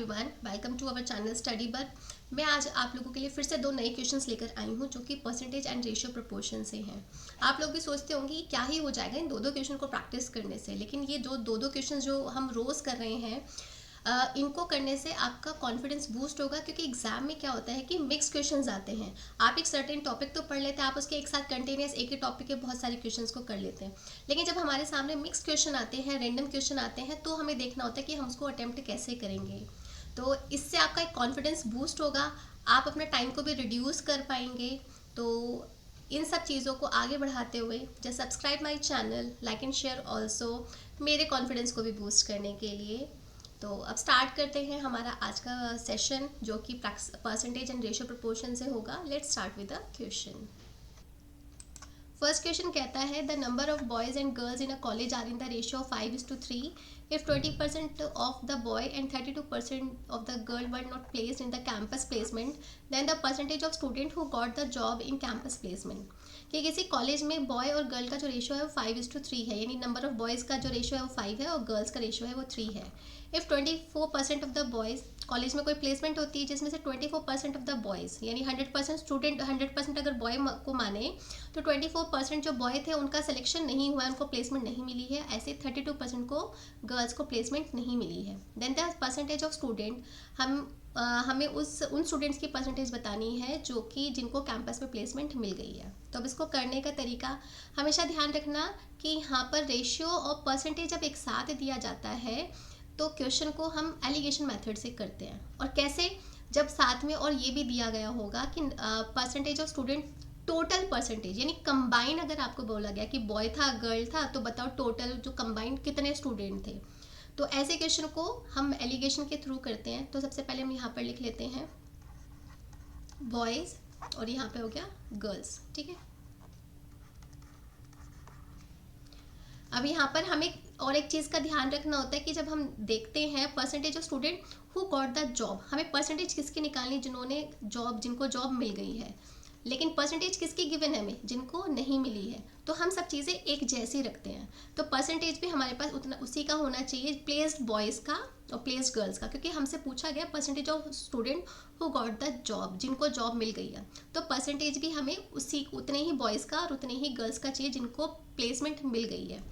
Everyone, welcome to our channel study bug. मैं आज आप लोगों के लिए फिर से दो नए क्वेश्चंस लेकर आई हूँ जो कि परसेंटेज एंड रेशियो प्रोपोर्शन से हैं। आप लोग भी सोचते होंगे कि क्या ही हो जाएगा इन दो क्वेश्चन को प्रैक्टिस करने से, लेकिन ये जो दो क्वेश्चन जो हम रोज़ कर रहे हैं इनको करने से आपका कॉन्फिडेंस बूस्ट होगा, क्योंकि एग्जाम में क्या होता है कि मिक्स क्वेश्चंस आते हैं। आप एक सर्टेन टॉपिक तो पढ़ लेते हैं, आप उसके एक साथ कंटिन्यूस एक ही टॉपिक के बहुत सारे क्वेश्चंस को कर लेते हैं, लेकिन जब हमारे सामने मिक्स क्वेश्चन आते हैं, रैंडम क्वेश्चन आते हैं, तो हमें देखना होता है कि हम उसको अटेम्प्ट कैसे करेंगे। तो इससे आपका एक कॉन्फिडेंस बूस्ट होगा, आप अपने टाइम को भी रिड्यूस कर पाएंगे। तो इन सब चीज़ों को आगे बढ़ाते हुए just subscribe my channel, like and share also, मेरे कॉन्फिडेंस को भी बूस्ट करने के लिए। तो अब स्टार्ट करते हैं हमारा आज का सेशन, जो कि परसेंटेज एंड रेशियो प्रोपोर्शन से होगा। Let's start with the question. First question कहता है the number of boys and girls in a college are in the ratio of 5:3 if 20% of the boy and 32% of the girl were not placed in the campus placement, then the percentage of student who got the job in campus placement। कि किसी college में boy और girl का जो ratio है वो 5:3 है, यानी नंबर ऑफ बॉयज़ का जो रेशियो है वो 5 है और गर्ल्स का रेशियो है वो 3 है। If 24% of the boys, college में कोई प्लेसमेंट होती है जिसमें से 24% ऑफ द बॉयज़, यानी 100% स्टूडेंट, 100% अगर बॉय को माने तो 24% जो बॉय थे उनका सिलेक्शन नहीं हुआ है, उनको प्लेसमेंट नहीं मिली है। ऐसे 32% को गर्ल्स को प्लेसमेंट नहीं मिली है। Then the percentage of student, हमें उन स्टूडेंट्स की परसेंटेज बतानी है जो कि जिनको कैंपस में प्लेसमेंट मिल गई है। तो अब इसको करने का तरीका, हमेशा ध्यान रखना कि यहाँ पर रेशियो और परसेंटेज जब एक साथ दिया जाता है तो क्वेश्चन को हम एलिगेशन मेथड से करते हैं। और कैसे, जब साथ में और ये भी दिया गया होगा कि percentage of student, total percentage, यानी कंबाइन अगर आपको बोला गया कि बॉय था गर्ल था तो बताओ टोटल जो कंबाइन कितने स्टूडेंट थे। तो ऐसे क्वेश्चन को हम एलिगेशन के थ्रू करते हैं। तो सबसे पहले हम यहाँ पर लिख लेते हैं बॉयज़ और यहाँ पे हो गया गर्ल्स, ठीक है। अब यहाँ पर हमें और एक चीज़ का ध्यान रखना होता है कि जब हम देखते हैं percentage of student who got the job, हमें परसेंटेज किसकी निकालनी, जिन्होंने जॉब, जिनको जॉब मिल गई है, लेकिन परसेंटेज किसकी गिवन है, हमें जिनको नहीं मिली है। तो हम सब चीज़ें एक जैसी रखते हैं, तो परसेंटेज भी हमारे पास उतना उसी का होना चाहिए, प्लेस्ड बॉयज़ का और प्लेस्ड गर्ल्स का, क्योंकि हमसे पूछा गया percentage of student who got the job, जिनको जॉब मिल गई है। तो परसेंटेज भी हमें उसी उतने ही बॉयज़ का और उतने ही गर्ल्स का चाहिए जिनको प्लेसमेंट मिल गई है।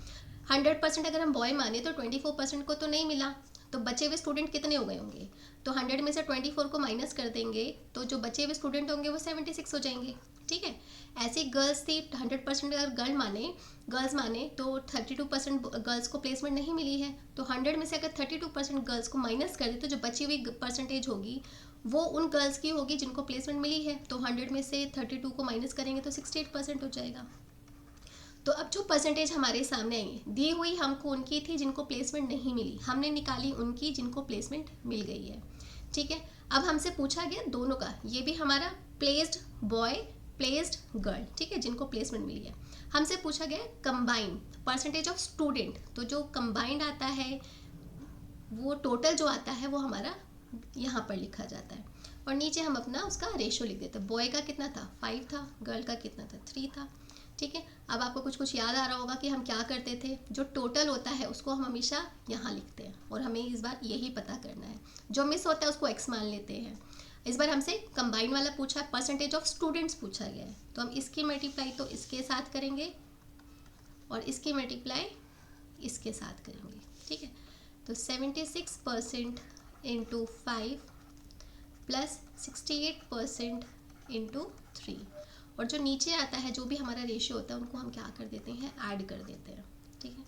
100% अगर हम बॉय माने तो 24% को तो नहीं मिला, तो बचे हुए स्टूडेंट कितने हो गए होंगे। तो 100 में से 24 को माइनस कर देंगे तो जो बचे हुए स्टूडेंट होंगे वो 76 हो जाएंगे, ठीक है। ऐसी गर्ल्स थी, 100% अगर गर्ल्स माने तो 32% गर्ल्स को प्लेसमेंट नहीं मिली है। तो 100 में से अगर 32% गर्ल्स को माइनस कर दे तो जो बची हुई परसेंटेज होगी वो उन गर्ल्स की होगी जिनको प्लेसमेंट मिली है। तो 100 में से 32 को माइनस करेंगे तो 68% हो जाएगा। तो अब जो परसेंटेज हमारे सामने आई दी हुई हमको उनकी थी जिनको प्लेसमेंट नहीं मिली, हमने निकाली उनकी जिनको प्लेसमेंट मिल गई है, ठीक है। अब हमसे पूछा गया दोनों का, ये भी हमारा प्लेस्ड बॉय प्लेस्ड गर्ल, ठीक है, जिनको प्लेसमेंट मिली है। हमसे पूछा गया कंबाइन परसेंटेज ऑफ स्टूडेंट, तो जो कंबाइंड आता है वो टोटल जो आता है वो हमारा यहाँ पर लिखा जाता है, और नीचे हम अपना उसका रेशियो लिख देते हैं। बॉय का कितना था 5 था, गर्ल का कितना था 3 था, ठीक है। अब आपको कुछ याद आ रहा होगा कि हम क्या करते थे, जो टोटल होता है उसको हम हमेशा यहाँ लिखते हैं, और हमें इस बार यही पता करना है, जो मिस होता है उसको एक्स मान लेते हैं। इस बार हमसे कंबाइन वाला पूछा, परसेंटेज ऑफ स्टूडेंट्स पूछा गया है, तो हम इसकी मल्टीप्लाई तो इसके साथ करेंगे और इसकी मल्टीप्लाई इसके साथ करेंगे, ठीक है। तो 76% इंटू 5 प्लस 68% इंटू 3, और जो नीचे आता है जो भी हमारा रेशियो होता है उनको हम क्या कर देते हैं, ऐड कर देते हैं, ठीक है।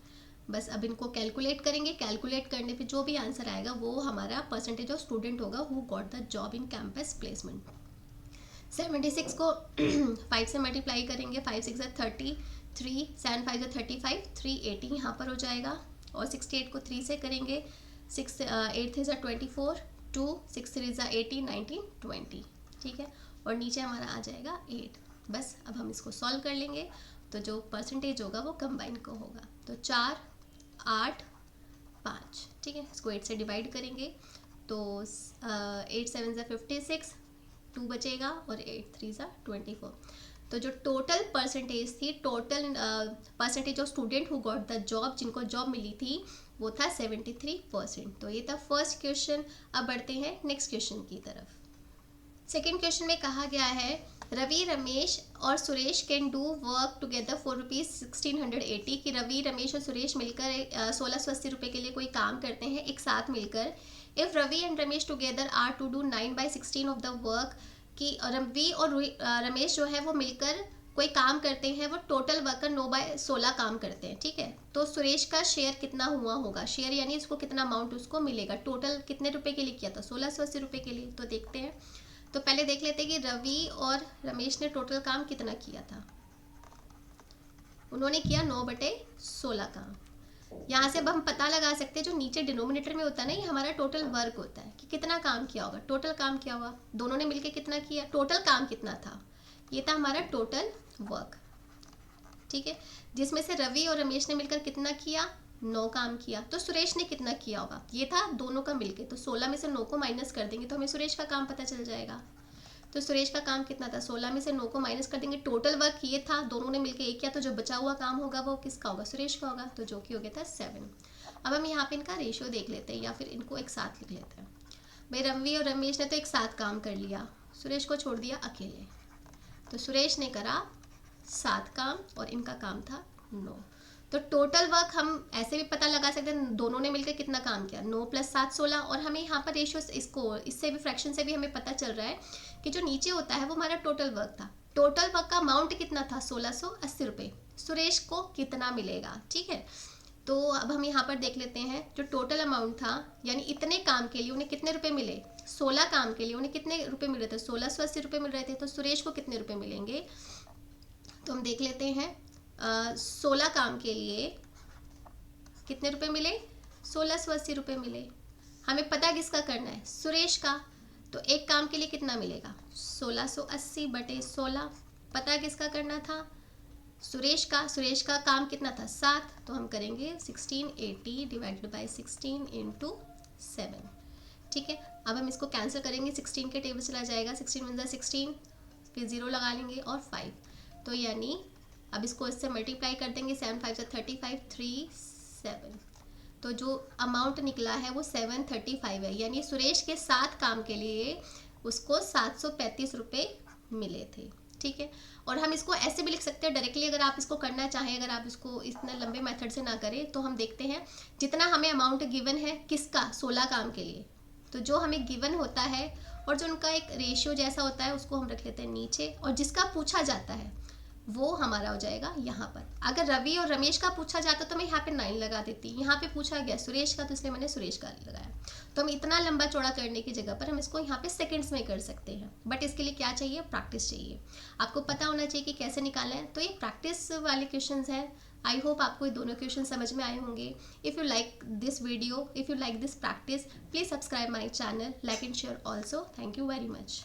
बस अब इनको कैलकुलेट करेंगे, कैलकुलेट करने पे जो भी आंसर आएगा वो हमारा परसेंटेज ऑफ स्टूडेंट होगा who got the job in campus placement. 76 को 5 से मल्टीप्लाई करेंगे, 5 6 30, 3 7 5 35, 380 यहाँ पर हो जाएगा, और 68 को 3 से करेंगे, 6 8 3 24, 2 6 3 18 19 20, ठीक है, और नीचे हमारा आ जाएगा 8। बस अब हम इसको सॉल्व कर लेंगे, तो जो परसेंटेज होगा वो कंबाइन को होगा। तो 4 8 5, ठीक है, इसको 8 से डिवाइड करेंगे तो 8 7 56, 2 बचेगा और 8 3 24। तो जो टोटल परसेंटेज थी, total percentage of student who got the job, जिनको जॉब मिली थी, वो था 73%। तो ये था फर्स्ट क्वेश्चन। अब बढ़ते हैं नेक्स्ट क्वेश्चन की तरफ। सेकेंड क्वेश्चन में कहा गया है रवि, रमेश और Suresh can do work together for ₹1680, कि रवि, रमेश और सुरेश मिलकर 1680 रुपये के लिए कोई काम करते हैं एक साथ मिलकर। If Ravi and Ramesh together are to do 9/16 of the work, कि रवि और रमेश जो है वो मिलकर कोई काम करते हैं, वो टोटल वर्कर 9/16 काम करते हैं, ठीक है। तो सुरेश का शेयर कितना हुआ होगा, शेयर यानी इसको कितना अमाउंट उसको मिलेगा, टोटल कितने रुपए के लिए किया था, 1680 रुपये के लिए। तो देखते हैं। तो पहले देख लेते हैं कि रवि और रमेश ने टोटल काम कितना किया था। उन्होंने किया 9/16 काम। यहाँ से अब हम पता लगा सकते हैं, जो नीचे डिनोमिनेटर में होता है ना, ये हमारा टोटल वर्क होता है कि कितना काम किया होगा। टोटल काम क्या हुआ, दोनों ने मिलकर कितना किया, टोटल काम कितना था, ये था हमारा टोटल वर्क, ठीक है। जिसमें से रवि और रमेश ने मिलकर कितना किया, 9 काम किया। तो सुरेश ने कितना किया होगा, ये था दोनों का मिलके, तो 16 में से 9 को माइनस कर देंगे तो हमें सुरेश का काम पता चल जाएगा। तो सुरेश का काम कितना था, 16 में से 9 को माइनस कर देंगे, टोटल वर्क ये था, दोनों ने मिलकर एक किया, तो जो बचा हुआ काम होगा वो किसका होगा, सुरेश का होगा, तो जो कि हो गया था 7। अब हम यहाँ पे इनका रेशियो देख लेते हैं, या फिर इनको एक साथ लिख लेते हैं। भाई रवि और रमेश ने तो एक साथ काम कर लिया, सुरेश को छोड़ दिया अकेले, तो सुरेश ने करा 7 काम और इनका काम था 9। तो टोटल वर्क हम ऐसे भी पता लगा सकते हैं, दोनों ने मिलकर कितना काम किया, 9 + 7 16। और हमें यहाँ पर रेशियो इसको इससे भी फ्रैक्शन से भी हमें पता चल रहा है कि जो नीचे होता है वो हमारा टोटल वर्क था। टोटल वर्क का अमाउंट कितना था, 1680 रुपये। सुरेश को कितना मिलेगा, ठीक है। तो अब हम यहाँ पर देख लेते हैं, जो टोटल अमाउंट था, यानी इतने काम के लिए उन्हें कितने रुपए मिले, 16 काम के लिए उन्हें कितने रुपए मिल रहे थे, 1680 रुपये मिल रहे थे। तो सुरेश को कितने रुपए मिलेंगे, तो हम देख लेते हैं। 16 काम के लिए कितने रुपए मिले, 1680 रुपये मिले। हमें पता किसका करना है, सुरेश का। तो एक काम के लिए कितना मिलेगा, 1680/16। पता किसका करना था, सुरेश का। सुरेश का काम कितना था, 7, तो हम करेंगे 1680 / 16 × 7, ठीक है। अब हम इसको कैंसिल करेंगे, 16 के टेबल चला जाएगा, 16 × 16, फिर 0 लगा लेंगे और 5, तो यानी अब इसको इससे मल्टीप्लाई कर देंगे, 7 × 5 = 35, 3 7। तो जो अमाउंट निकला है वो 735 है, यानी सुरेश के 7 काम के लिए उसको 735 रुपये मिले थे, ठीक है। और हम इसको ऐसे भी लिख सकते हैं डायरेक्टली, अगर आप इसको करना चाहें, अगर आप इसको इतने लंबे मेथड से ना करें, तो हम देखते हैं जितना हमें अमाउंट गिवन है किसका, 16 काम के लिए, तो जो हमें गिवन होता है और जो उनका एक रेशियो जैसा होता है उसको हम रख लेते हैं नीचे, और जिसका पूछा जाता है वो हमारा हो जाएगा यहाँ पर। अगर रवि और रमेश का पूछा जाता तो मैं यहाँ पे 9 लगा देती, यहाँ पे पूछा गया सुरेश का तो इसलिए मैंने सुरेश का लगाया। तो हम इतना लंबा चौड़ा करने की जगह पर हम इसको यहाँ पे सेकंड्स में कर सकते हैं, बट इसके लिए क्या चाहिए, प्रैक्टिस चाहिए। आपको पता होना चाहिए कि कैसे निकालना है। तो ये प्रैक्टिस वाले क्वेश्चंस हैं। आई होप आपको ये दोनों क्वेश्चन समझ में आए होंगे। If you like this video, if you like this practice, please subscribe my channel, like and share also. Thank you very much.